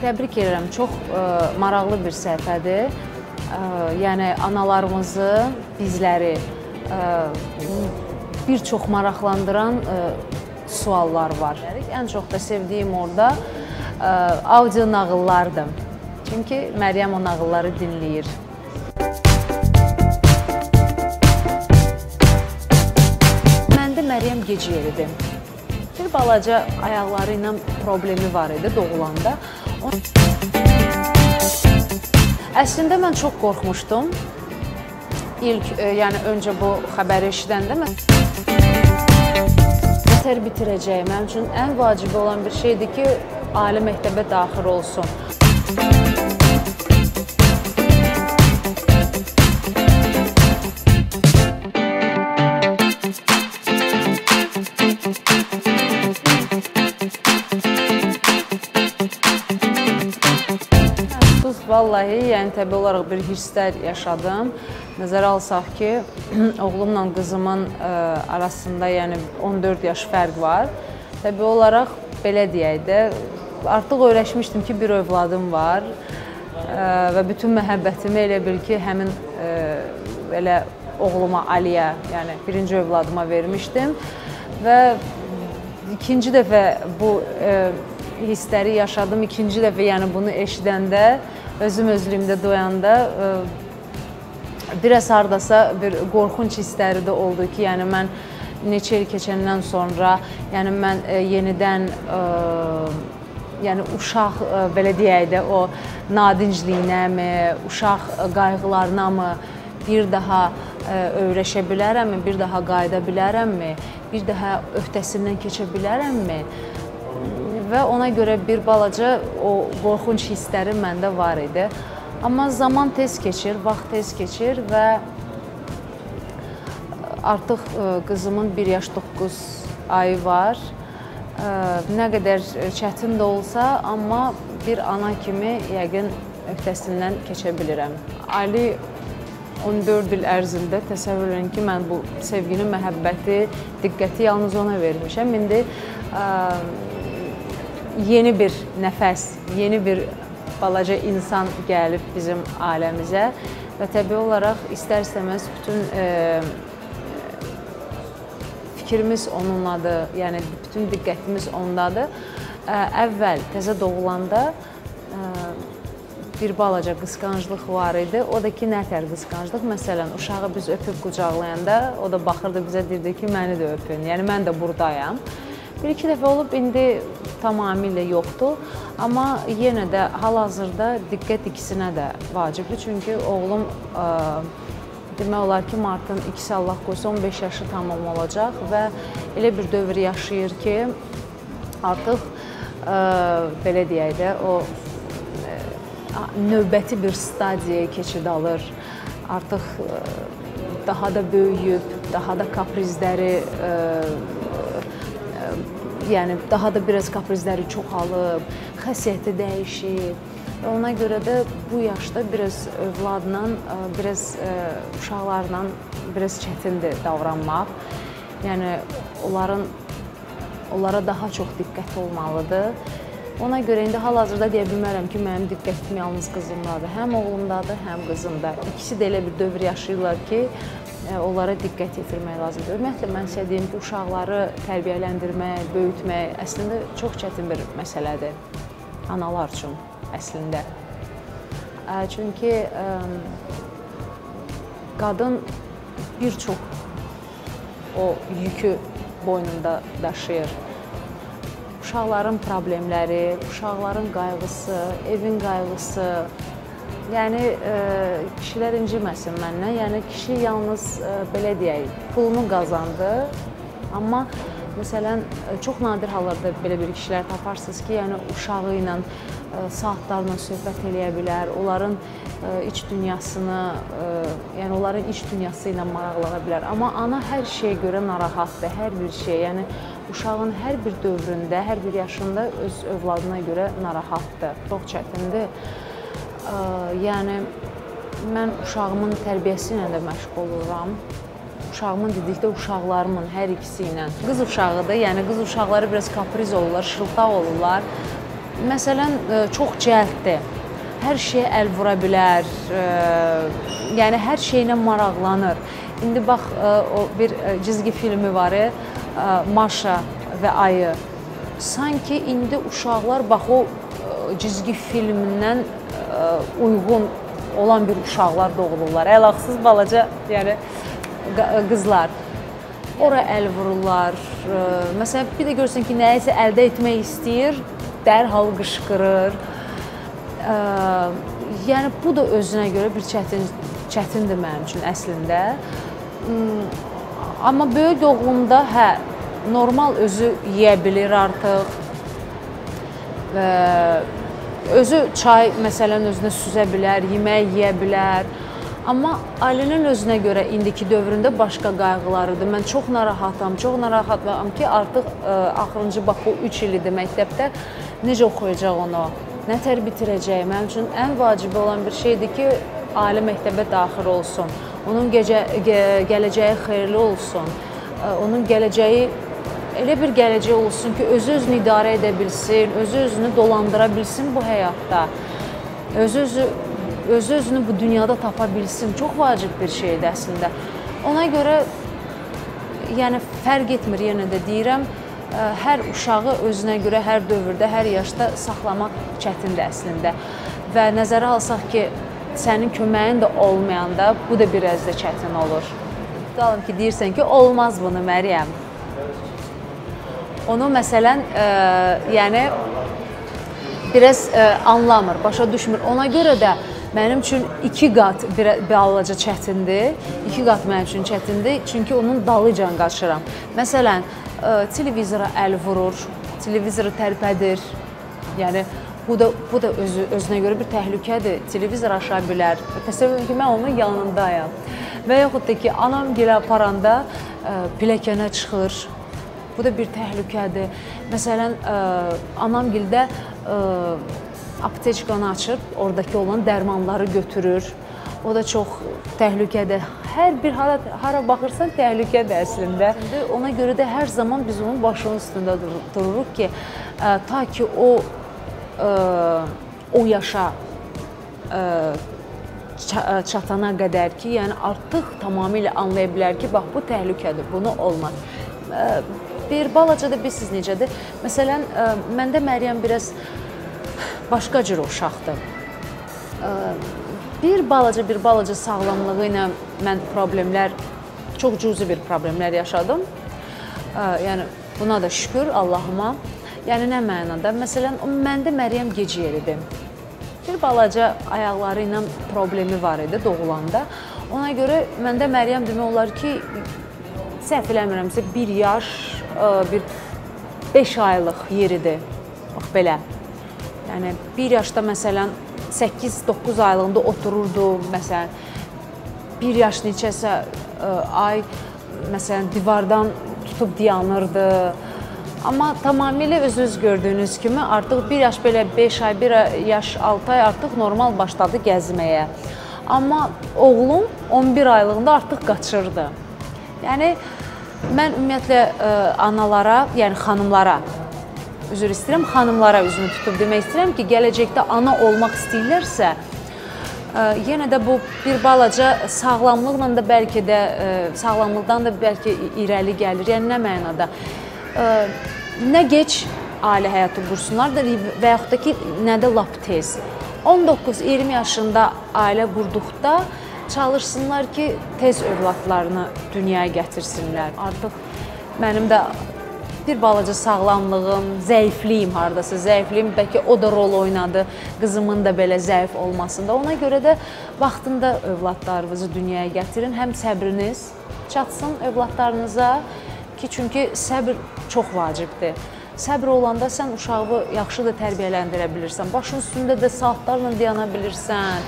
Təbrik edirəm, çox maraqlı bir səhifədir. Yəni, analarımızı, bizləri bir çox maraqlandıran suallar var. Ən çox da sevdiyim orada audio nağıllardır. Çünki Məryəm o nağılları dinləyir. Məndə Məryəm gecə yeridir. Bir balaca ayaqları ilə problemi var idi doğulanda. Əslində mən çox qorxmuşdum. İlk, yəni öncə bu xəbəri eşidəndə mən nətər bitirəcəyim. Mənim üçün ən vacibi olan bir şeydir ki, ali məktəbə daxil olsun. Vallahi, yəni təbii olaraq bir hisslər yaşadım. Nəzərə alsaq ki, oğlumla qızımın arasında yəni 14 yaş fərq var. Təbii olaraq belə deyək də, artıq öyrəşmişdim ki, bir övladım var və bütün məhəbbətimi elə bil ki, həmin belə oğluma Aliyə, yəni birinci övladıma vermişdim və ikinci dəfə bu hissləri yaşadım. İkinci dəfə yəni bunu eşidəndə, özüm özlüyümdə doyanda biraz hardasa bir qorxunc hissləri də oldu ki, yəni mən neçə il keçəndən sonra, yəni mən yenidən yəni uşaq belə deyək də o nadincliyinə mi, uşaq qayğılarına mı bir daha öyrəşə bilərəmmi, bir daha qayıda bilərəmmi, bir daha öhdəsindən keçə bilərəmmi? Və ona görə bir balaca o qorxunc hissləri məndə var idi. Amma zaman tez keçir, vaxt tez keçir və artıq qızımın 1 yaş 9 ayı var. Nə qədər çətin də olsa, amma bir ana kimi yəqin öhdəsindən keçə bilirəm. Ali 14 il ərzində təsəvvür edin ki, mən bu sevgini, məhəbbəti, diqqəti yalnız ona vermişəm. İndi yeni bir nəfəs, yeni bir balaca insan gəlib bizim ailəmizə və təbii olaraq istər-istəməz bütün fikrimiz onunladır, yəni bütün diqqətimiz ondadır. Əvvəl təzə doğulanda bir balaca qısqanclıq var idi. O da ki, nətər qısqanclıq? Məsələn, uşağı biz öpüb qucaqlayanda, o da baxırdı bizə, deyirdi ki, məni də öpün, yəni mən də buradayam. Bir-iki dəfə olub, indi tamamilə yoxdur. Amma yenə də hal-hazırda diqqət ikisinə də vacibdir. Çünki oğlum demək olar ki, martın 2-si Allah qoysa 15 yaşı tamam olacaq və elə bir dövr yaşayır ki, artıq belə deyək də, o növbəti bir stadiyaya keçid alır. Artıq daha da böyüyüb, daha da kaprizləri yəni daha da biraz kaprizləri çoxalıb, xəsiyyəti dəyişib və ona görə də bu yaşda biraz övladla, biraz uşaqlarla biraz çətindir davranmaq. Yəni onlara daha çox diqqət olmalıdır. Ona görə indi hal-hazırda deyə bilmərəm ki, mənim diqqətim yalnız qızımdadır. Həm oğlumdadır, həm qızımda. İkisi də elə bir dövr yaşayırlar ki, onlara diqqət yetirmək lazımdır. Ümumiyyətlə, mən sizə deyim ki, uşaqları tərbiyələndirmək, böyütmək əslində çox çətin bir məsələdir analar üçün əslində. Çünki qadın bir çox o yükü boynunda daşıyır. Uşaqların problemləri, uşaqların qayğısı, evin qayğısı, yəni kişilər inciməsin məndən. Yəni kişi yalnız belə deyək, pulunu qazandı. Amma məsələn çox nadir hallarda belə bir kişilər taparsınız ki, yəni uşağı ilə saatlarla söhbət eləyə bilər, onların iç dünyasını, yəni onların iç dünyası ilə maraqlana bilər. Amma ana hər şeyə görə narahatdır, hər bir şey. Yəni uşağın hər bir dövründə, hər bir yaşında öz övladına görə narahatdır. Çox çətindir. Yəni mən uşağımın tərbiyəsi ilə də məşğul oluram. uşağımın dedikdə uşaqlarımın hər ikisi ilə. Qız uşağıdır, yəni qız uşaqları biraz kapriz olurlar, şıltaq olurlar. Məsələn, çox cəlddir. Hər şeyə əl vura bilər, yəni hər şeylə maraqlanır. İndi bax, o bir cizgi filmi var, Maşa və Ayı. Sanki indi uşaqlar bax o cizgi filmindən uyğun olan bir uşaqlar doğulurlar. Əlaqsız balaca, yəni qızlar. Ora əl vururlar. Məsələn, bir də görürsən ki, nəyisə əldə etmək istəyir, dərhal qışqırır. Yəni, bu da özünə görə bir çətindir mənim üçün əslində. Amma böyük oğlumda, hə, normal özü yeyə bilir artıq. Özü çay, məsələn, özünə süzə bilər, yemək yeyə bilər. Amma ailənin özünə görə indiki dövründə başqa qayğılarıdır. Mən çox narahatam ki, artıq axırıncı bax bu 3 ilidir məktəbdə necə oxuyacaq onu, nə tər bitirəcək. Mənim üçün ən vacibi olan bir şeydir ki, ali məktəbə daxil olsun, onun gələcəyi xeyirli olsun, onun gələcəyi elə bir gələcək olsun ki, özü-özünü idarə edə bilsin, özü-özünü dolandıra bilsin bu həyatda, özü-özünü bu dünyada tapa bilsin. Çox vacib bir şeydir əslində. Ona görə, yəni fərq etmir, yenə də deyirəm, hər uşağı özünə görə hər dövrdə, hər yaşda saxlamaq çətindir əslində. Və nəzərə alsaq ki, sənin köməyin də olmayanda bu da biraz da çətin olur. Qalım ki, deyirsən ki, olmaz bunu Məryəm. Onu məsələn, yəni biraz anlamır, başa düşmür. Ona görə də mənim üçün 2 qat bir balaca çətindir. 2 qat mənim üçün çətindir, çünki onun dalıcan qaçıram. Məsələn, televizora əl vurur, televizoru tərpədir. Yəni, bu da özünə görə bir təhlükədir. Televizor aşa bilər. Təsəvvür ki, mən onun yanındayam. Və yaxud da ki, anam gilə aparanda pilləkənə çıxır. Bu da bir təhlükədir. Məsələn, anam gildə apteçkanı açıb, oradakı olan dərmanları götürür. O da çox təhlükədir. Hər bir hara baxırsan təhlükədir əslində. Ona görə də hər zaman biz onun başının üstündə dururuq ki, ta ki o yaşa çatana qədər ki, yəni artıq tamamilə anlaya bilər ki, bax bu təhlükədir, bunu olmaz. Bir balaca da bilirsiniz necədir? Məsələn, məndə Məryəm biraz başqa cür uşaqdır. Bir balaca sağlamlığı ilə mən problemlər, çox cüzi bir problemlər yaşadım. Yəni, buna da şükür Allahıma. Yəni, nə mənada? Məsələn, məndə Məryəm gecə yeridir. Bir balaca ayaqları ilə problemi var idi doğulanda. Ona görə məndə Məryəm demək olar ki, səhv eləmirəmsə, 1 yaş, 5 aylıq yeridir. Bax, belə. Yəni, 1 yaşda məsələn, 8-9 aylığında otururdu, məsələn, 1 yaş neçəsə ay, məsələn, divardan tutub dayanırdı. Amma tamamilə özünüz gördüyünüz kimi artıq 1 yaş belə 5 ay, 1 yaş 6 ay artıq normal başladı gəzməyə. Amma oğlum 11 aylığında artıq qaçırdı. Yəni, mən ümumiyyətlə analara, yəni xanımlara, üzr istəyirəm, xanımlara üzünü tutub demək istəyirəm ki, gələcəkdə ana olmaq istəyirlərsə, yenə də bu bir balaca sağlamlıqla da bəlkə də, sağlamlıqdan da bəlkə irəli gəlir. Yəni, nə mənada? Nə geç ailə həyatı qursunlar və yaxud da ki, nə də lap tez. 19-20 yaşında ailə qurduqda çalışsınlar ki, tez övladlarını dünyaya gətirsinlər. Artıq mənim də bir balaca sağlamlığım, zəifliyim haradasa, zəifliyim, bəlkə o da rol oynadı, qızımın da belə zəif olmasında. Ona görə də vaxtında övladlarınızı dünyaya gətirin, həm səbriniz çatsın övladlarınıza ki, çünki səbr çox vacibdir. Səbr olanda sən uşağı yaxşı da tərbiyələndirə bilirsən, başın üstündə də saatlarla dayana bilirsən,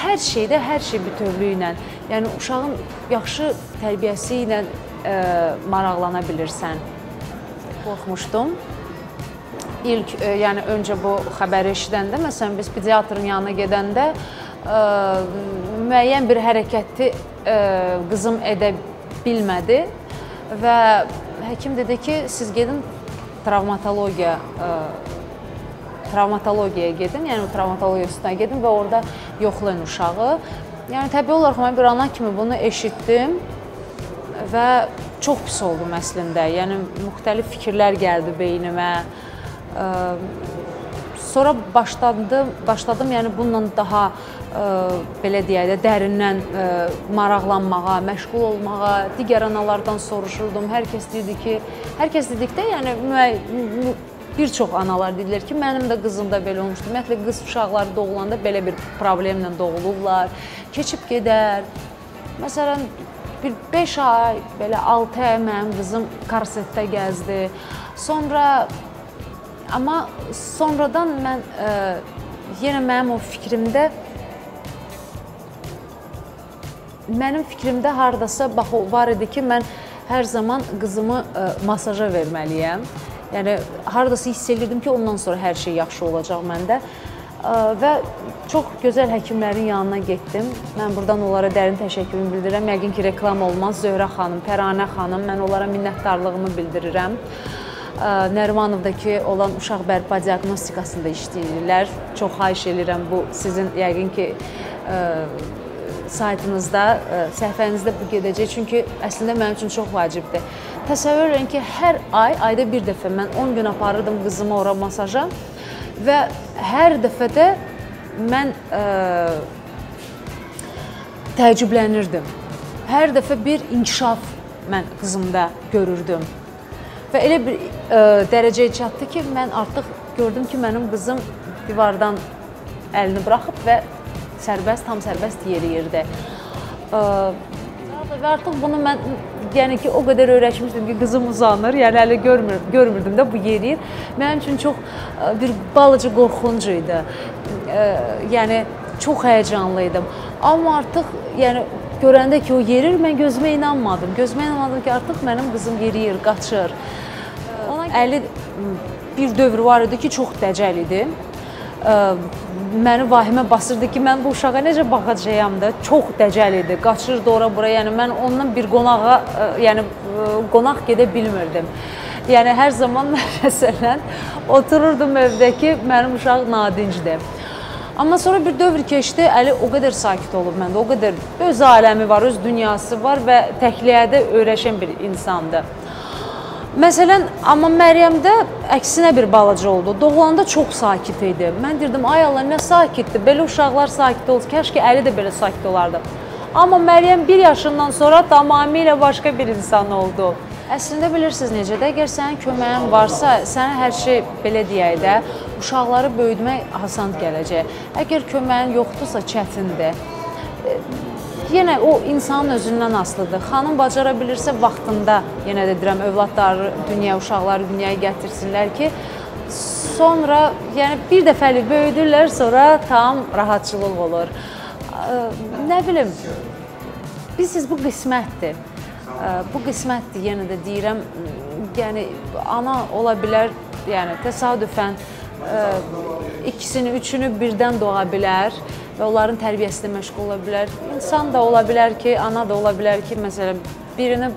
hər şeydə, hər şey bütövlüyü ilə, yəni uşağın yaxşı tərbiyəsi ilə maraqlana bilirsən. Qorxmuşdum. İlk, yəni öncə bu xəbəri eşidəndə, məsələn, biz pediatrın yanına gedəndə müəyyən bir hərəkəti qızım edə bilmədi və həkim dedi ki, siz gedin travmatologiyaya gedin, yəni travmatologiya üstünə gedin və orada yoxlayın uşağı. Yəni təbii olaraq mən bir ana kimi bunu eşitdim və çox pis oldum əslində. Yəni müxtəlif fikirlər gəldi beynimə. Sonra başladım yəni bununla daha belə deyək də dərindən maraqlanmağa, məşğul olmağa, digər analardan soruşurdum. Hər kəs dedikdə yəni bir çox analar dedilər ki, mənim də qızım da belə olmuşdu. Ümumiyyətlə qız uşaqları doğulanda belə bir problemlə doğulurlar, keçib gedər. Məsələn, bir 5 ay, belə 6 ay mənim qızım korsetdə gəzdi. Amma sonradan mən yenə mənim fikrimdə hardasa var idi ki, mən hər zaman qızımı masaja verməliyəm. Yəni hardasa hiss edirdim ki, ondan sonra hər şey yaxşı olacaq məndə. Və çox gözəl həkimlərin yanına getdim. Mən buradan onlara dərin təşəkkürümü bildirirəm. Yəqin ki, reklam olmaz. Zöhrə xanım, Pəranə xanım, mən onlara minnətdarlığımı bildirirəm. Nərimanovdakı olan uşaq bərpa diaqnostikasında işləyirlər. Çox xahiş edirəm, bu sizin yəqin ki, saytınızda, səhifənizdə bu gedəcək. Çünki əslində mənim üçün çox vacibdir. Təsəvvür edin ki, hər ayda bir dəfə mən 10 gün aparırdım qızımı ora masaja və hər dəfədə mən təəccüblənirdim. Hər dəfə bir inkişaf mən qızımda görürdüm. Və elə bir dərəcəyə çatdı ki, mən artıq gördüm ki, mənim qızım divardan əlini buraxıb və tam sərbəst yeriyirdi. Və artıq bunu mən yəni ki, o qədər öyrəşmişdim ki, qızım uzanır, yəni hələ görmürdüm də bu yeriyir. Mənim üçün çox bir balıcı qorxunc idi. Yəni, çox həyəcanlıydım. Amma artıq yəni, görəndə ki, o yerir, mən gözümə inanmadım. Gözümə inanmadım ki, artıq mənim qızım yeriyir, qaçır. Əli bir dövr var idi ki, çox dəcəl idi. Məni vahimə basırdı ki, mən bu uşağa necə baxacağam da, çox dəcəl idi, qaçırdı ora-bura, yəni mən ondan bir qonaq gedə bilmirdim. Yəni hər zaman məsələn otururdum evdə ki, mənim uşaq nadincdir. Amma sonra bir dövr keçdi, Əli o qədər sakit olub məndə, o qədər öz aləmi var, öz dünyası var və təhliyədə öyrəşən bir insandır. Məsələn, amma Məryəmdə əksinə bir balaca oldu. Doğulanda çox sakit idi. Mən deyirdim, ay Allah, nə sakitdir, belə uşaqlar sakit olsun, kəş ki, Əli də belə sakit olardı. Amma Məryəm 1 yaşından sonra tamamilə başqa bir insan oldu. Əslində bilirsiniz necədir, əgər sənin köməyin varsa, sənə hər şey belə deyək də, uşaqları böyütmək asan gələcək. Əgər köməyin yoxdursa, çətindir. Yenə o insanın özündən asılıdır. Xanım bacara bilirsə vaxtında, yenə də deyirəm, övladları dünyaya, uşaqları dünyaya gətirsinlər ki, sonra, yəni bir dəfəlik böyüdürlər, sonra tam rahatçılıq olur. Nə bilim, bilirsiniz, bu qismətdir. Bu qismətdir, yenə də deyirəm, yəni ana ola bilər, yəni təsadüfən ikisini, üçünü birdən doğa bilər və onların tərbiyəsində məşğul ola bilər. İnsan da ola bilər ki, ana da ola bilər ki, məsələn, birini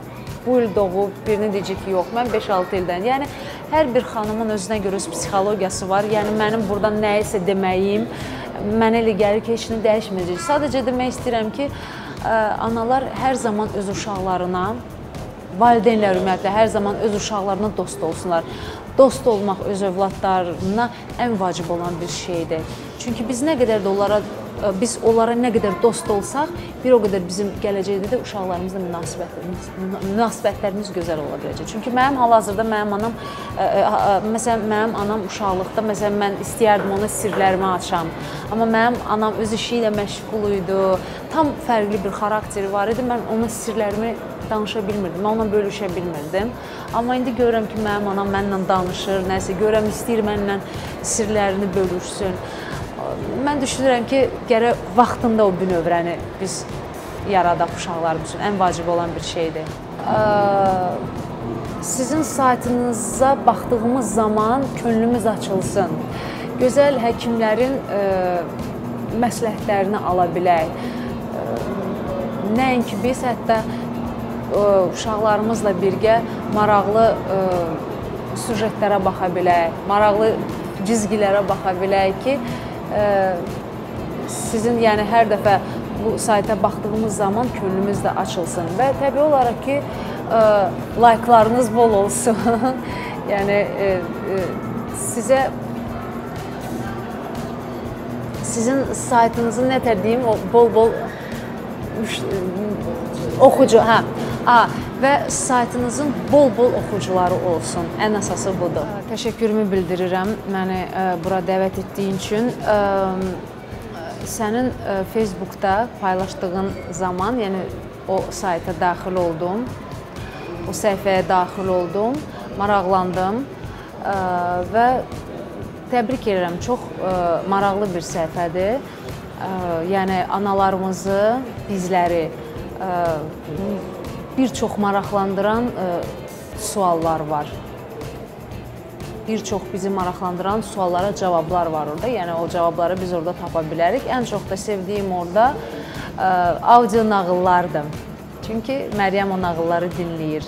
bu il doğub, birini deyəcək ki, yox, mən 5-6 ildən. Yəni, hər bir xanımın özünə görə öz psixologiyası var. Yəni, mənim buradan nəyisə deməyim, mənə elə gəlir ki, heç nə dəyişməyəcək. Sadəcə demək istəyirəm ki, analar hər zaman öz uşaqlarına, valideynlər ümumiyyətlə hər zaman öz uşaqlarına dost olsunlar. Dost olmaq öz övladlarına ən vacib olan bir şeydir. Çünki biz nə qədər də biz onlara nə qədər dost olsaq, bir o qədər bizim gələcəkdə də uşaqlarımızla münasibətlərimiz gözəl ola biləcək. Çünki mənim hal-hazırda mənim anam, məsələn, mənim anam uşaqlıqda, məsələn, mən istəyərdim ona sirlərimi açam. Amma mənim anam öz işi ilə məşğul idi, tam fərqli bir xarakteri var idi, mən ona sirlərimi danışa bilmirdim, mən onunla bölüşə bilmirdim. Amma indi görürəm ki, mənim anam mənimlə danışır, nəsə görürəm, istəyir mənimlə sirlərini bölüşsün. Mən düşünürəm ki, gərək vaxtında o bünövrəni biz yaradaq uşaqlarımız üçün. Ən vacib olan bir şeydir. Sizin saytınıza baxdığımız zaman könlümüz açılsın. Gözəl həkimlərin məsləhətlərini ala bilək. Nəinki biz, hətta uşaqlarımızla birgə maraqlı süjetlərə baxa bilək, maraqlı cizgilərə baxa bilək ki, sizin yəni hər dəfə bu sayta baxdığımız zaman könlümüz də açılsın və təbii olaraq ki, layqlarınız bol olsun. Yəni sizin saytınızın nətər deyim, bol-bol oxucu, və saytınızın bol-bol oxucuları olsun. Ən əsası budur. Təşəkkürümü bildirirəm məni bura dəvət etdiyin üçün. Sənin Facebookda paylaşdığın zaman, yəni o sayta daxil oldum, o səhifəyə daxil oldum, maraqlandım və təbrik edirəm. Çox maraqlı bir səhifədir. Yəni analarımızı, bizləri bir çox maraqlandıran suallar var. Bir çox bizi maraqlandıran suallara cavablar var orada. Yəni o cavabları biz orada tapa bilərik. Ən çox da sevdiyim orada audio nağıllardır. Çünki Məryəm o nağılları dinləyir.